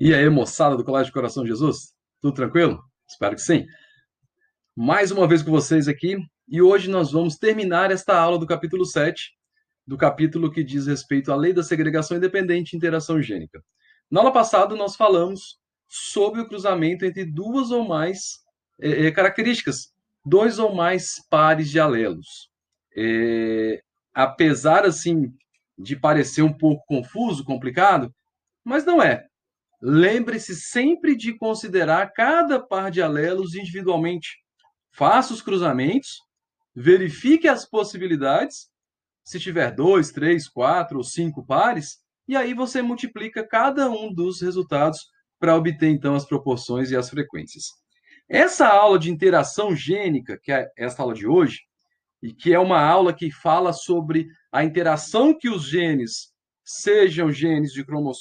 E aí, moçada do Colégio Coração de Jesus? Tudo tranquilo? Espero que sim. Mais uma vez com vocês aqui, e hoje nós vamos terminar esta aula do capítulo 7, do capítulo que diz respeito à lei da segregação independente e interação gênica. Na aula passada, nós falamos sobre o cruzamento entre duas ou mais características, dois ou mais pares de alelos. Apesar, assim, de parecer um pouco confuso, complicado, mas não é. Lembre-se sempre de considerar cada par de alelos individualmente. Faça os cruzamentos, verifique as possibilidades, se tiver dois, três, quatro ou cinco pares, e aí você multiplica cada um dos resultados para obter então as proporções e as frequências. Essa aula de interação gênica, que é esta aula de hoje, e que é uma aula que fala sobre a interação que os genes, sejam genes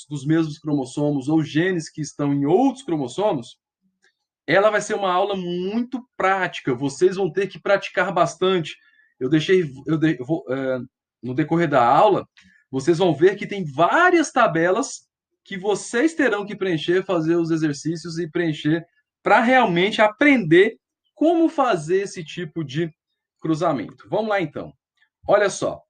dos mesmos cromossomos ou genes que estão em outros cromossomos, ela vai ser uma aula muito prática. Vocês vão ter que praticar bastante. Eu deixei, no decorrer da aula, vocês vão ver que tem várias tabelas que vocês terão que preencher, fazer os exercícios e preencher para realmente aprender como fazer esse tipo de cruzamento. Vamos lá então. Olha só.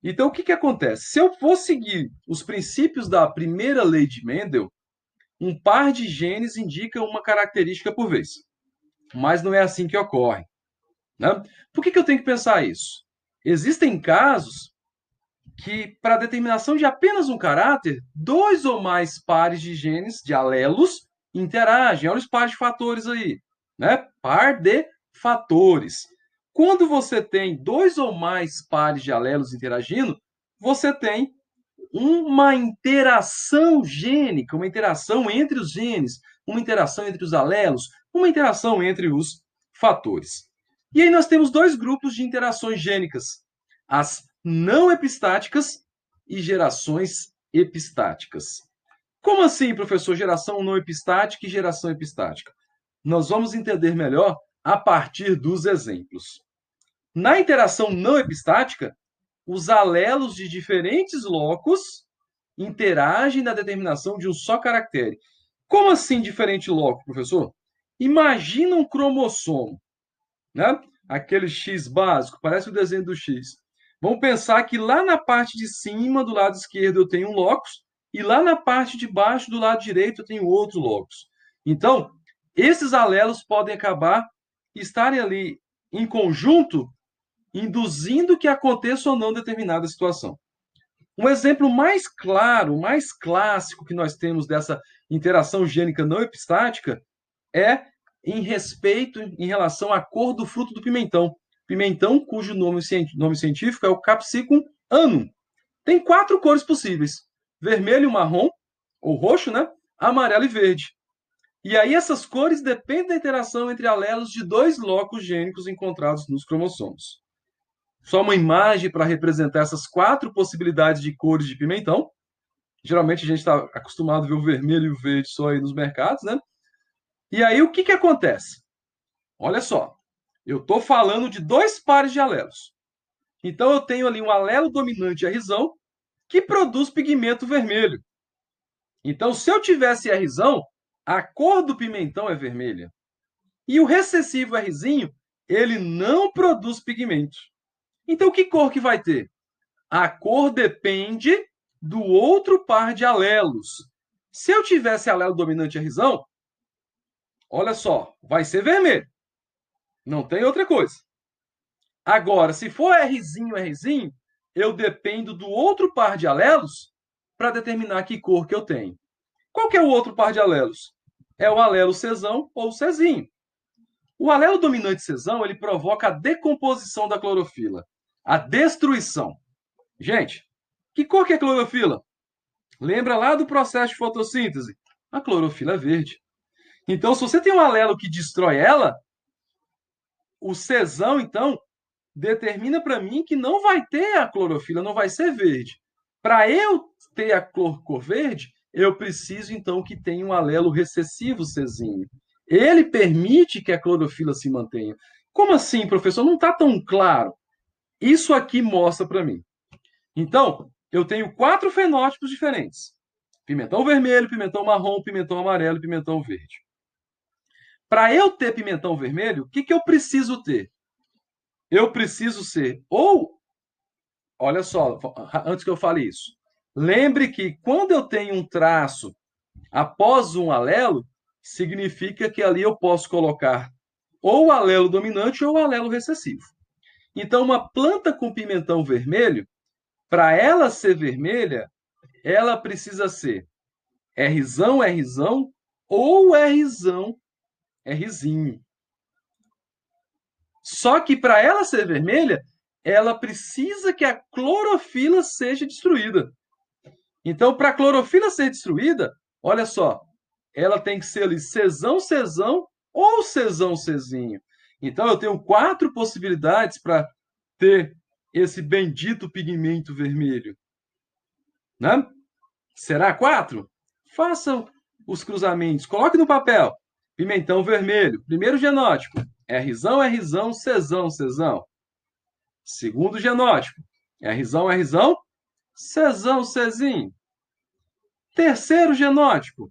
Então, o que acontece? Se eu for seguir os princípios da primeira lei de Mendel, um par de genes indica uma característica por vez. Mas não é assim que ocorre. Né? Por que eu tenho que pensar isso? Existem casos que, para a determinação de apenas um caráter, dois ou mais pares de genes, de alelos, interagem. Olha os pares de fatores aí. Né? Par de fatores. Quando você tem dois ou mais pares de alelos interagindo, você tem uma interação gênica, uma interação entre os genes, uma interação entre os alelos, uma interação entre os fatores. E aí nós temos dois grupos de interações gênicas: as não epistáticas e gerações epistáticas. Como assim, professor, geração não epistática e geração epistática? Nós vamos entender melhor a partir dos exemplos. Na interação não epistática, os alelos de diferentes locos interagem na determinação de um só caractere. Como assim diferente loco, professor? Imagina um cromossomo, né? Aquele X básico, parece o desenho do X. Vamos pensar que lá na parte de cima, do lado esquerdo, eu tenho um locus, e lá na parte de baixo, do lado direito, eu tenho outro locus. Então, esses alelos podem acabar estarem ali em conjunto, induzindo que aconteça ou não determinada situação. Um exemplo mais claro, mais clássico que nós temos dessa interação gênica não epistática é em relação à cor do fruto do pimentão. Pimentão, cujo nome científico é o Capsicum annuum. Tem quatro cores possíveis: vermelho, marrom, ou roxo, né? Amarelo e verde. E aí essas cores dependem da interação entre alelos de dois locos gênicos encontrados nos cromossomos. Só uma imagem para representar essas quatro possibilidades de cores de pimentão. Geralmente a gente está acostumado a ver o vermelho e o verde só aí nos mercados, né? E aí o que acontece? Olha só, eu estou falando de dois pares de alelos. Então eu tenho ali um alelo dominante Rzão que produz pigmento vermelho. Então, se eu tivesse Rzão, a cor do pimentão é vermelha. E o recessivo Rzinho, ele não produz pigmento. Então, que cor que vai ter? A cor depende do outro par de alelos. Se eu tivesse alelo dominante Rzão, olha só, vai ser vermelho. Não tem outra coisa. Agora, se for Rzinho, Rzinho, eu dependo do outro par de alelos para determinar que cor que eu tenho. Qual que é o outro par de alelos? É o alelo Czão ou Czinho. O alelo dominante Czão, ele provoca a decomposição da clorofila, a destruição. Gente, que cor que é clorofila? Lembra lá do processo de fotossíntese? A clorofila é verde. Então, se você tem um alelo que destrói ela, o Czão, então, determina para mim que não vai ter a clorofila, não vai ser verde. Para eu ter a cor verde, eu preciso, então, que tenha um alelo recessivo Czinho. Ele permite que a clorofila se mantenha. Como assim, professor? Não está tão claro. Isso aqui mostra para mim. Então, eu tenho quatro fenótipos diferentes. Pimentão vermelho, pimentão marrom, pimentão amarelo e pimentão verde. Para eu ter pimentão vermelho, o que, que eu preciso ter? Eu preciso ser ou, olha só, antes que eu fale isso, lembre que quando eu tenho um traço após um alelo, significa que ali eu posso colocar ou o alelo dominante ou o alelo recessivo. Então, uma planta com pimentão vermelho, para ela ser vermelha, ela precisa ser Rzão, Rzão ou Rzão, Rzinho. Só que para ela ser vermelha, ela precisa que a clorofila seja destruída. Então, para a clorofila ser destruída, olha só, ela tem que ser ali Czão, Czão ou Czão, Czinho. Então, eu tenho 4 possibilidades para ter esse bendito pigmento vermelho. Né? Será 4? Façam os cruzamentos. Coloque no papel. Pimentão vermelho. Primeiro genótipo. Rzão, Rzão, Czão, Czão. Segundo genótipo. Rzão, Rzão, Czão, Czinho. Terceiro genótipo.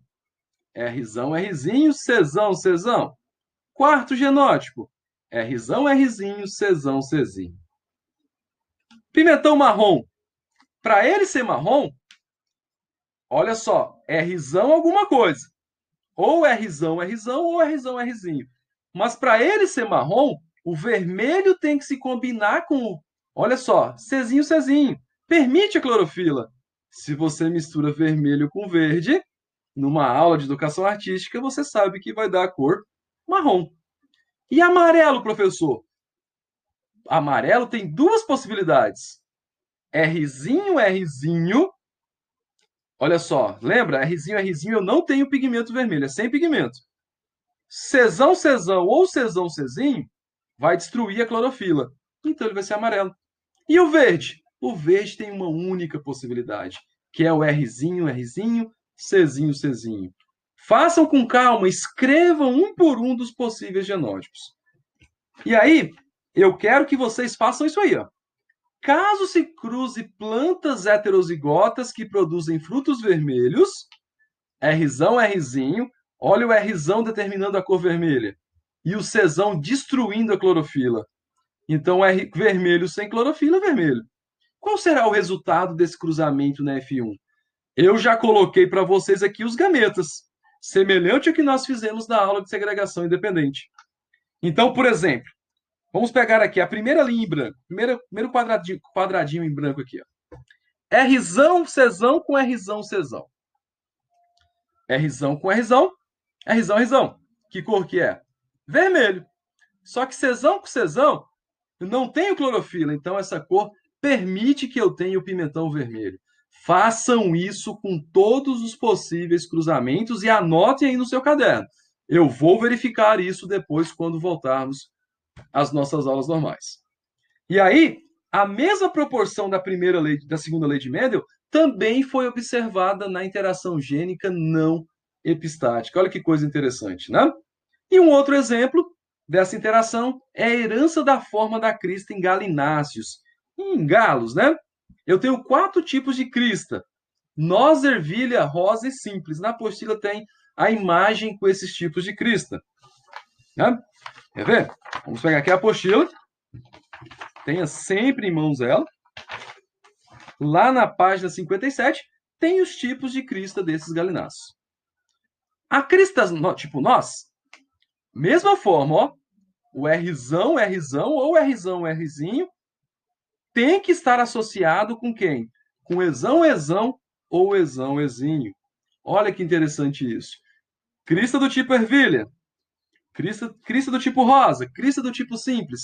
Rzão, Rzinho, Czão, Czão. Quarto genótipo. Rzão, Rzinho, Czão, Czinho. Pimentão marrom. Para ele ser marrom, olha só, Rzão alguma coisa. Ou Rzão, Rzão ou Rzão, Rzinho. Mas para ele ser marrom, o vermelho tem que se combinar com, olha só, Czinho, Czinho. Permite a clorofila. Se você mistura vermelho com verde, numa aula de educação artística, você sabe que vai dar a cor marrom. E amarelo, professor? Amarelo tem 2 possibilidades. Rzinho, Rzinho. Olha só, lembra? Rzinho, Rzinho, eu não tenho pigmento vermelho, é sem pigmento. Czão, Czão ou Czão, Czinho vai destruir a clorofila. Então ele vai ser amarelo. E o verde? O verde tem uma única possibilidade, que é o Rzinho, Rzinho, Czinho, Czinho. Façam com calma, escrevam um por um dos possíveis genótipos. E aí, eu quero que vocês façam isso aí, ó. Caso se cruze plantas heterozigotas que produzem frutos vermelhos, Rzão, Rzinho, olha o Rzão determinando a cor vermelha, e o Czão destruindo a clorofila. Então, R vermelho sem clorofila é vermelho. Qual será o resultado desse cruzamento na F1? Eu já coloquei para vocês aqui os gametas, semelhante ao que nós fizemos na aula de segregação independente. Então, por exemplo, vamos pegar aqui a primeira linha em branco, primeiro quadradinho em branco aqui. Ó. Rzão, Czão com Rzão, Czão. Rzão com Rzão, Rzão, Rzão. Que cor que é? Vermelho. Só que Czão com Czão não tem clorofila, então essa cor permite que eu tenha o pimentão vermelho. Façam isso com todos os possíveis cruzamentos e anotem aí no seu caderno. Eu vou verificar isso depois quando voltarmos às nossas aulas normais. E aí, a mesma proporção da primeira lei, da segunda lei de Mendel também foi observada na interação gênica não epistática. Olha que coisa interessante, né? E um outro exemplo dessa interação é a herança da forma da crista em galináceos. Em galos, né? Eu tenho 4 tipos de crista: noz, ervilha, rosa e simples. Na apostila tem a imagem com esses tipos de crista. Né? Quer ver? Vamos pegar aqui a apostila. Tenha sempre em mãos ela. Lá na página 57, tem os tipos de crista desses galináceos. A crista tipo noz, mesma forma, ó. O Rzão, Rzão ou Rzão, Rzinho tem que estar associado com quem? Com Ezão, Ezão ou Ezão, Ezinho. Olha que interessante isso. Crista do tipo ervilha, crista do tipo rosa, crista do tipo simples.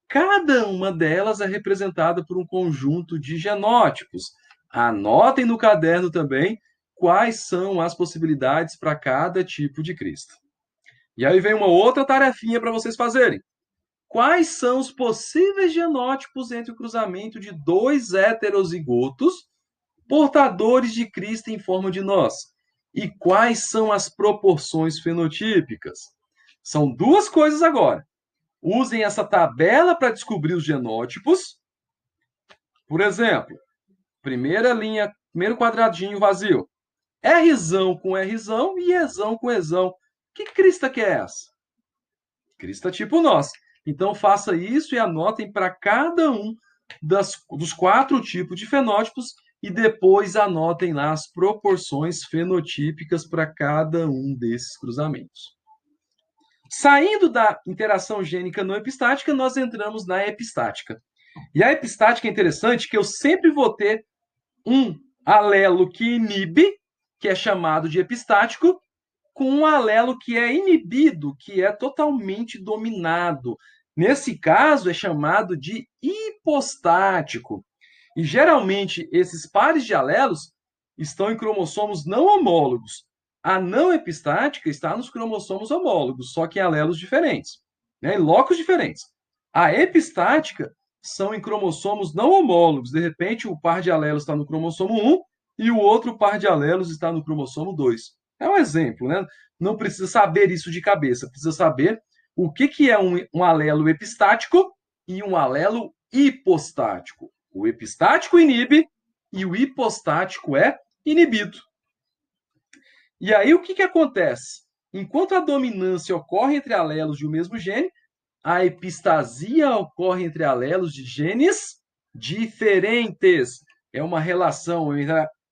Cada uma delas é representada por um conjunto de genótipos. Anotem no caderno também quais são as possibilidades para cada tipo de crista. E aí vem uma outra tarefinha para vocês fazerem. Quais são os possíveis genótipos entre o cruzamento de 2 heterozigotos portadores de crista em forma de noz? E quais são as proporções fenotípicas? São 2 coisas agora. Usem essa tabela para descobrir os genótipos. Por exemplo, primeira linha, primeiro quadradinho vazio. Rzão com Rzão e Ezão com Ezão. Que crista que é essa? Crista tipo nós. Então faça isso e anotem para cada um dos 4 tipos de fenótipos e depois anotem lá as proporções fenotípicas para cada um desses cruzamentos. Saindo da interação gênica não epistática, nós entramos na epistática. E a epistática é interessante que eu sempre vou ter um alelo que inibe, que é chamado de epistático, com um alelo que é inibido, que é totalmente dominado. Nesse caso, é chamado de hipostático. E geralmente esses pares de alelos estão em cromossomos não homólogos. A não epistática está nos cromossomos homólogos, só que em alelos diferentes, né? Em locos diferentes. A epistática são em cromossomos não homólogos. De repente, o par de alelos está no cromossomo 1 e o outro par de alelos está no cromossomo 2. É um exemplo, né? Não precisa saber isso de cabeça, precisa saber o que é um alelo epistático e um alelo hipostático. O epistático inibe e o hipostático é inibido. E aí o que acontece? Enquanto a dominância ocorre entre alelos de um mesmo gene, a epistasia ocorre entre alelos de genes diferentes. É uma relação,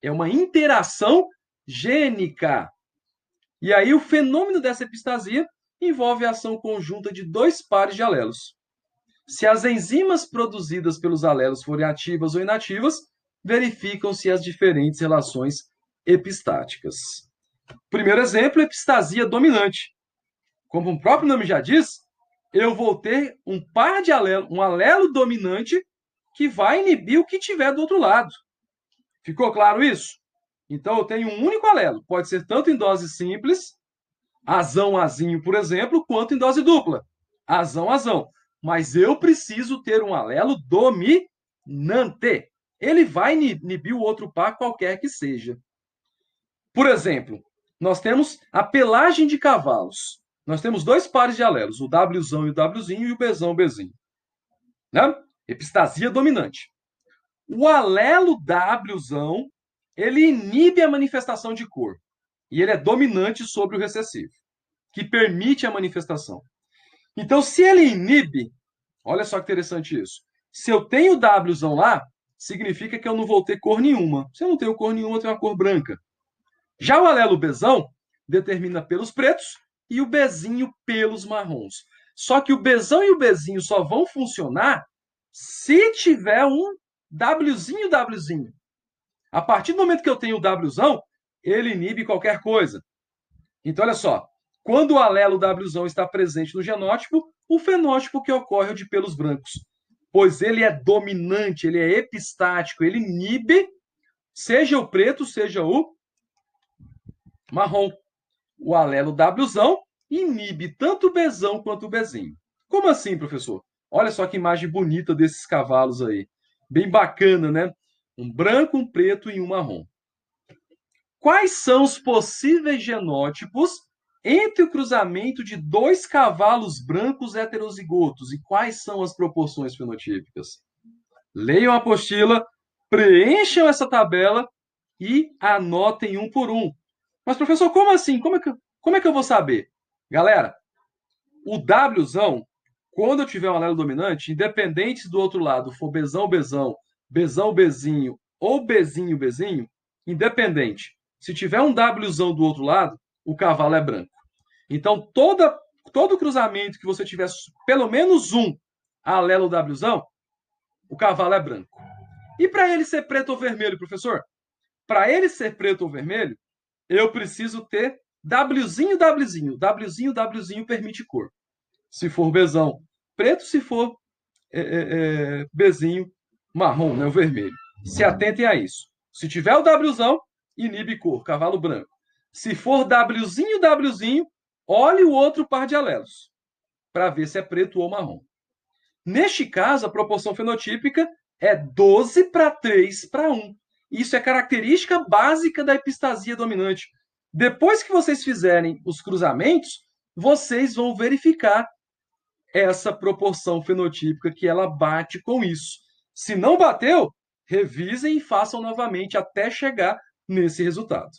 é uma interação gênica. E aí o fenômeno dessa epistasia envolve a ação conjunta de 2 pares de alelos. Se as enzimas produzidas pelos alelos forem ativas ou inativas, verificam-se as diferentes relações epistáticas. Primeiro exemplo, epistasia dominante. Como o próprio nome já diz, eu vou ter um par de alelo, um alelo dominante que vai inibir o que tiver do outro lado. Ficou claro isso? Então eu tenho um único alelo, pode ser tanto em dose simples, azão, azinho, por exemplo, quanto em dose dupla, azão, azão. Mas eu preciso ter um alelo dominante. Ele vai inibir o outro par qualquer que seja. Por exemplo, nós temos a pelagem de cavalos. Nós temos 2 pares de alelos, o Wzão e o Wzinho e o Bzão, Bzinho. Né? Epistasia dominante. O alelo Wzão, ele inibe a manifestação de cor. E ele é dominante sobre o recessivo, que permite a manifestação. Então, se ele inibe, olha só que interessante isso. Se eu tenho o Wzão lá, significa que eu não vou ter cor nenhuma. Se eu não tenho cor nenhuma, eu tenho uma cor branca. Já o alelo Bzão determina pelos pretos e o Bzinho pelos marrons. Só que o Bzão e o Bzinho só vão funcionar se tiver um Wzinho, Wzinho. A partir do momento que eu tenho o Wzão, ele inibe qualquer coisa. Então, olha só. Quando o alelo Wzão está presente no genótipo, o fenótipo que ocorre é o de pelos brancos. Pois ele é dominante, ele é epistático, ele inibe, seja o preto, seja o marrom. O alelo Wzão inibe tanto o Bzão quanto o Bzinho. Como assim, professor? Olha só que imagem bonita desses cavalos aí. Bem bacana, né? Um branco, um preto e um marrom. Quais são os possíveis genótipos entre o cruzamento de 2 cavalos brancos heterozigotos? E quais são as proporções fenotípicas? Leiam a apostila, preencham essa tabela e anotem um por um. Mas, professor, como assim? Como é que eu vou saber? Galera, o Wzão, quando eu tiver um alelo dominante, independente se do outro lado for Bzão, Bzão, Bzão, Bzinho ou Bzinho, Bzinho, independente. Se tiver um Wzão do outro lado, o cavalo é branco. Então, todo cruzamento que você tiver pelo menos um alelo Wzão, o cavalo é branco. E para ele ser preto ou vermelho, professor? Para ele ser preto ou vermelho, eu preciso ter Wzinho, Wzinho. Wzinho, Wzinho permite cor. Se for Bzão, preto. Se for Bzinho, marrom, né, o vermelho. Se atentem a isso. Se tiver o Wzão, inibe cor, cavalo branco. Se for Wzinho, Wzinho, olhe o outro par de alelos para ver se é preto ou marrom. Neste caso, a proporção fenotípica é 12:3:1. Isso é característica básica da epistasia dominante. Depois que vocês fizerem os cruzamentos, vocês vão verificar essa proporção fenotípica que ela bate com isso. Se não bateu, revisem e façam novamente até chegar nesse resultado.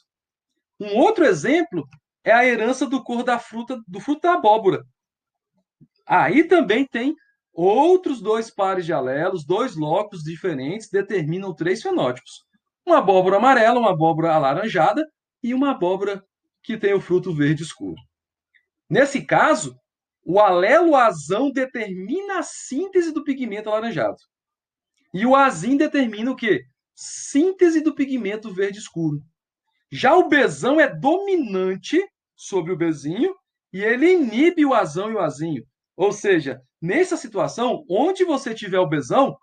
Um outro exemplo é a herança do cor da fruta, do fruto da abóbora. Aí também tem outros dois pares de alelos, dois locos diferentes, determinam três fenótipos. Uma abóbora amarela, uma abóbora alaranjada e uma abóbora que tem o fruto verde escuro. Nesse caso, o alelo azão determina a síntese do pigmento alaranjado. E o azim determina o quê? Síntese do pigmento verde escuro. Já o Bzão é dominante sobre o Bzinho e ele inibe o azão e o azinho. Ou seja, nessa situação, onde você tiver o Bzão,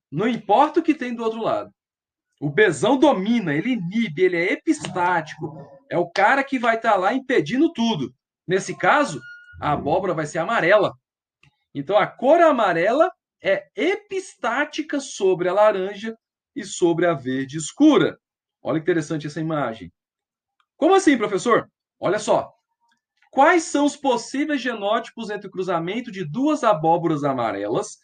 não importa o que tem do outro lado. O Bzão domina, ele inibe, ele é epistático. É o cara que vai estar lá impedindo tudo. Nesse caso, a abóbora vai ser amarela. Então, a cor amarela é epistática sobre a laranja e sobre a verde escura. Olha que interessante essa imagem. Como assim, professor? Olha só. Quais são os possíveis genótipos entre o cruzamento de duas abóboras amarelas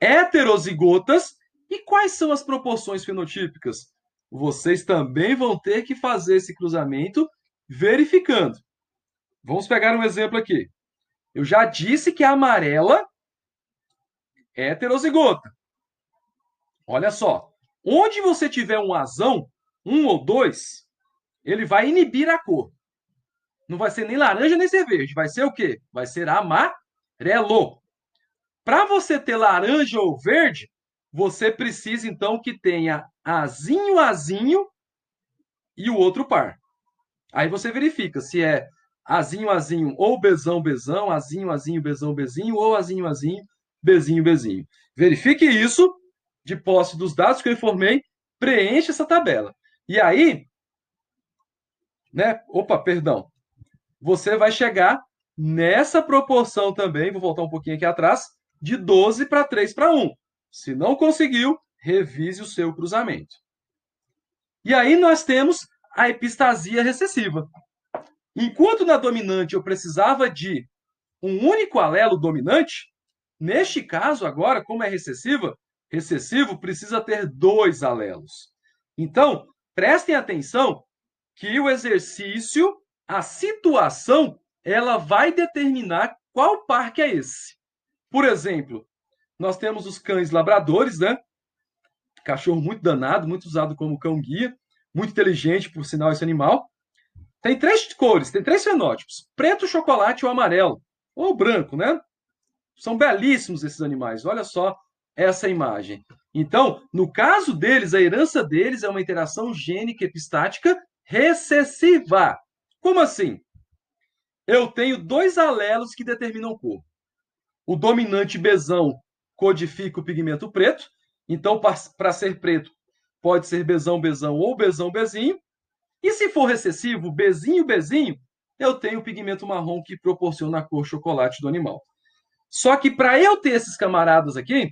heterozigotas e quais são as proporções fenotípicas? Vocês também vão ter que fazer esse cruzamento verificando. Vamos pegar um exemplo aqui. Eu já disse que a amarela é heterozigota. Olha só. Onde você tiver um azão, um ou dois, ele vai inibir a cor. Não vai ser nem laranja nem ser verde. Vai ser o quê? Vai ser amarelo. Para você ter laranja ou verde, você precisa então que tenha azinho, azinho e o outro par. Aí você verifica se é azinho, azinho ou bezão, bezão, azinho, azinho, bezão, bezinho ou azinho, azinho, bezinho, bezinho. Verifique isso de posse dos dados que eu informei, preencha essa tabela. E aí, né? Opa, perdão. Você vai chegar nessa proporção também, vou voltar um pouquinho aqui atrás, de 12 para 3 para 1. Se não conseguiu, revise o seu cruzamento. E aí nós temos a epistasia recessiva. Enquanto na dominante eu precisava de um único alelo dominante, neste caso agora, como é recessiva, recessivo precisa ter dois alelos. Então, prestem atenção que o exercício, a situação, ela vai determinar qual par que é esse. Por exemplo, nós temos os cães labradores, né? Cachorro muito danado, muito usado como cão-guia, muito inteligente, por sinal, esse animal. Tem três cores, tem três fenótipos: preto, chocolate ou amarelo, ou branco, né? São belíssimos esses animais. Olha só essa imagem. Então, no caso deles, a herança deles é uma interação gênica epistática recessiva. Como assim? Eu tenho dois alelos que determinam cor. O dominante Bzão codifica o pigmento preto. Então, para ser preto, pode ser Bzão, Bzão ou Bzão, Bzinho. E se for recessivo, Bzinho, Bzinho, eu tenho o pigmento marrom que proporciona a cor chocolate do animal. Só que para eu ter esses camaradas aqui,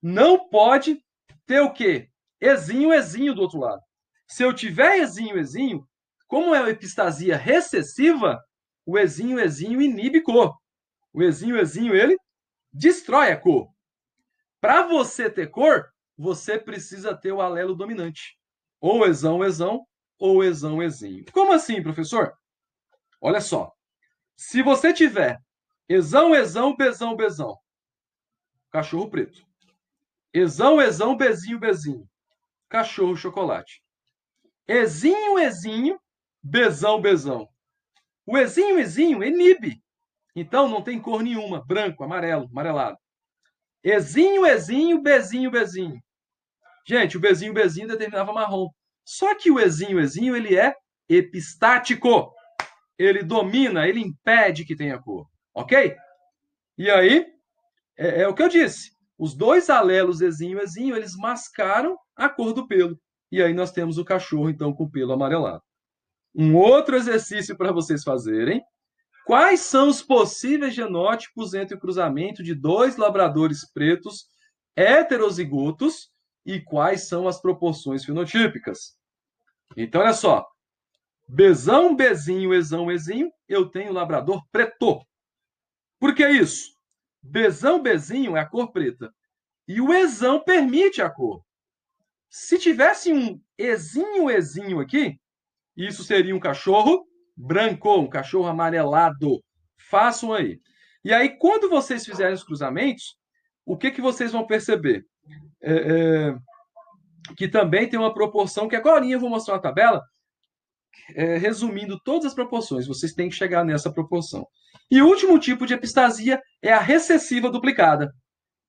não pode ter o quê? Ezinho, ezinho do outro lado. Se eu tiver ezinho, ezinho, como é uma epistasia recessiva, o ezinho, ezinho inibe cor. O ezinho, ezinho, ele destrói a cor. Para você ter cor, você precisa ter o alelo dominante. Ou ezão, ezão, ou ezão, ezinho. Como assim, professor? Olha só. Se você tiver ezão, ezão, bezão, bezão, cachorro preto. Ezão, ezão, bezinho, bezinho, cachorro chocolate. Ezinho, ezinho, bezão, bezão. O ezinho, ezinho inibe. Então não tem cor nenhuma, branco, amarelo, amarelado. Ezinho, ezinho, bezinho, bezinho. Gente, o bezinho, bezinho determinava marrom. Só que o ezinho, ezinho, ele é epistático. Ele domina, ele impede que tenha cor. Ok? E aí, é o que eu disse. Os dois alelos ezinho, ezinho, eles mascaram a cor do pelo. E aí nós temos o cachorro, então, com o pelo amarelado. Um outro exercício para vocês fazerem. Quais são os possíveis genótipos entre o cruzamento de dois labradores pretos heterozigotos e quais são as proporções fenotípicas? Então, olha só. Bezão, bezinho, ezão, ezinho, eu tenho labrador preto. Por que isso? Bezão, bezinho é a cor preta. E o ezão permite a cor. Se tivesse um ezinho, ezinho aqui, Isso seria um cachorro branco, um cachorro amarelado. Façam aí. E aí, quando vocês fizerem os cruzamentos, o que vocês vão perceber? Que também tem uma proporção que agora eu vou mostrar uma tabela, resumindo todas as proporções. Vocês têm que chegar nessa proporção. E o último tipo de epistasia é a recessiva duplicada.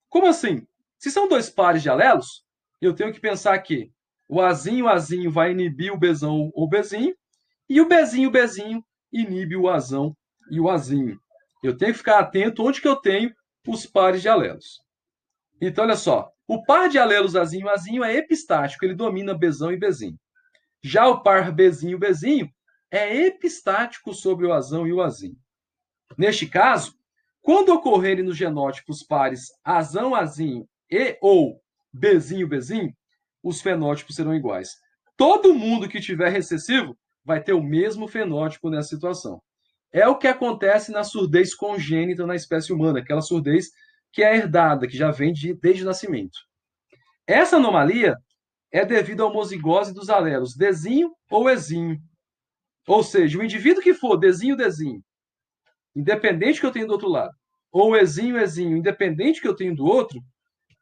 Como assim? Se são dois pares de alelos, eu tenho que pensar que o Azinho vai inibir o Bzão ou Bzinho, e o Bzinho inibe o Azão e o Azinho. Eu tenho que ficar atento onde que eu tenho os pares de alelos. Então, olha só. O par de alelos Azinho é epistático, ele domina Bzão e Bzinho. Já o par Bzinho é epistático sobre o Azão e o Azinho. Neste caso, quando ocorrerem nos genótipos pares Azão-Azinho e ou Bzinho-Bzinho, os fenótipos serão iguais. Todo mundo que tiver recessivo vai ter o mesmo fenótipo nessa situação. É o que acontece na surdez congênita na espécie humana, aquela surdez que é herdada, que já vem desde o nascimento. Essa anomalia é devido à homozigose dos alelos Dzinho ou Ezinho. Ou seja, o indivíduo que for Dzinho, independente que eu tenha do outro lado, ou Ezinho, independente que eu tenha do outro,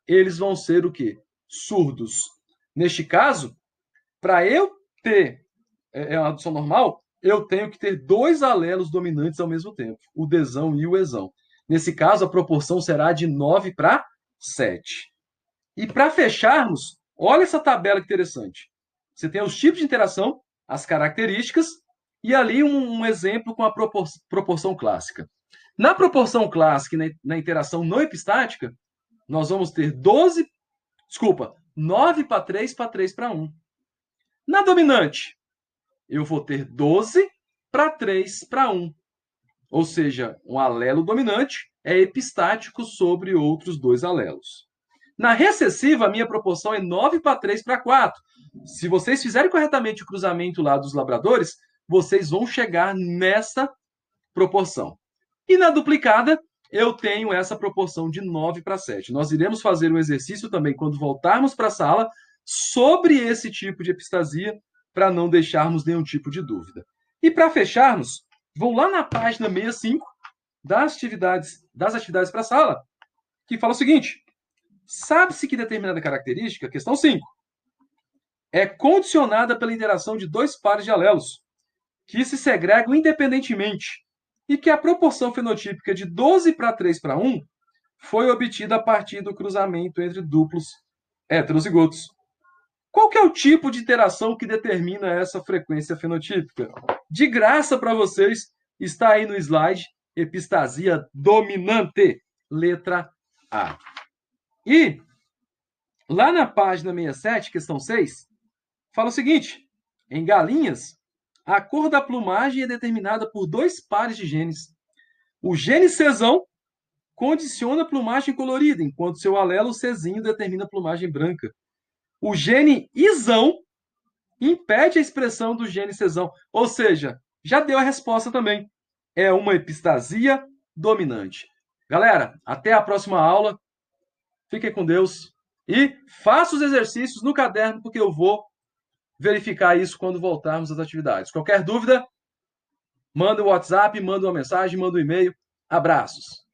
eles vão ser o quê? Surdos. Neste caso, para eu ter uma adução normal, eu tenho que ter dois alelos dominantes ao mesmo tempo, o Dzão e o Ezão. Nesse caso, a proporção será de 9 para 7. E para fecharmos, olha essa tabela que interessante. Você tem os tipos de interação, as características, e ali um exemplo com a proporção clássica. Na proporção clássica e na interação não epistática, nós vamos ter 9 para 3 para 3 para 1. Na dominante, eu vou ter 12 para 3 para 1. Ou seja, um alelo dominante é epistático sobre outros dois alelos. Na recessiva, a minha proporção é 9 para 3 para 4. Se vocês fizerem corretamente o cruzamento lá dos labradores, vocês vão chegar nessa proporção. E na duplicada, eu tenho essa proporção de 9 para 7. Nós iremos fazer um exercício também quando voltarmos para a sala sobre esse tipo de epistasia, para não deixarmos nenhum tipo de dúvida. E para fecharmos, vão lá na página 65 das atividades para a sala, que fala o seguinte: sabe-se que determinada característica, questão 5, é condicionada pela interação de dois pares de alelos, que se segregam independentemente, e que a proporção fenotípica de 12 para 3 para 1 foi obtida a partir do cruzamento entre duplos heterozigotos. Qual que é o tipo de interação que determina essa frequência fenotípica? De graça para vocês, está aí no slide, epistasia dominante, letra A. E lá na página 67, questão 6, fala o seguinte: em galinhas, a cor da plumagem é determinada por dois pares de genes. O gene Czão condiciona a plumagem colorida, enquanto seu alelo Czinho determina a plumagem branca. O gene Izão impede a expressão do gene Czão. Ou seja, já deu a resposta também. É uma epistasia dominante. Galera, até a próxima aula. Fiquem com Deus. E faça os exercícios no caderno, porque eu vou verificar isso quando voltarmos às atividades. Qualquer dúvida, manda um WhatsApp, manda uma mensagem, manda um e-mail. Abraços.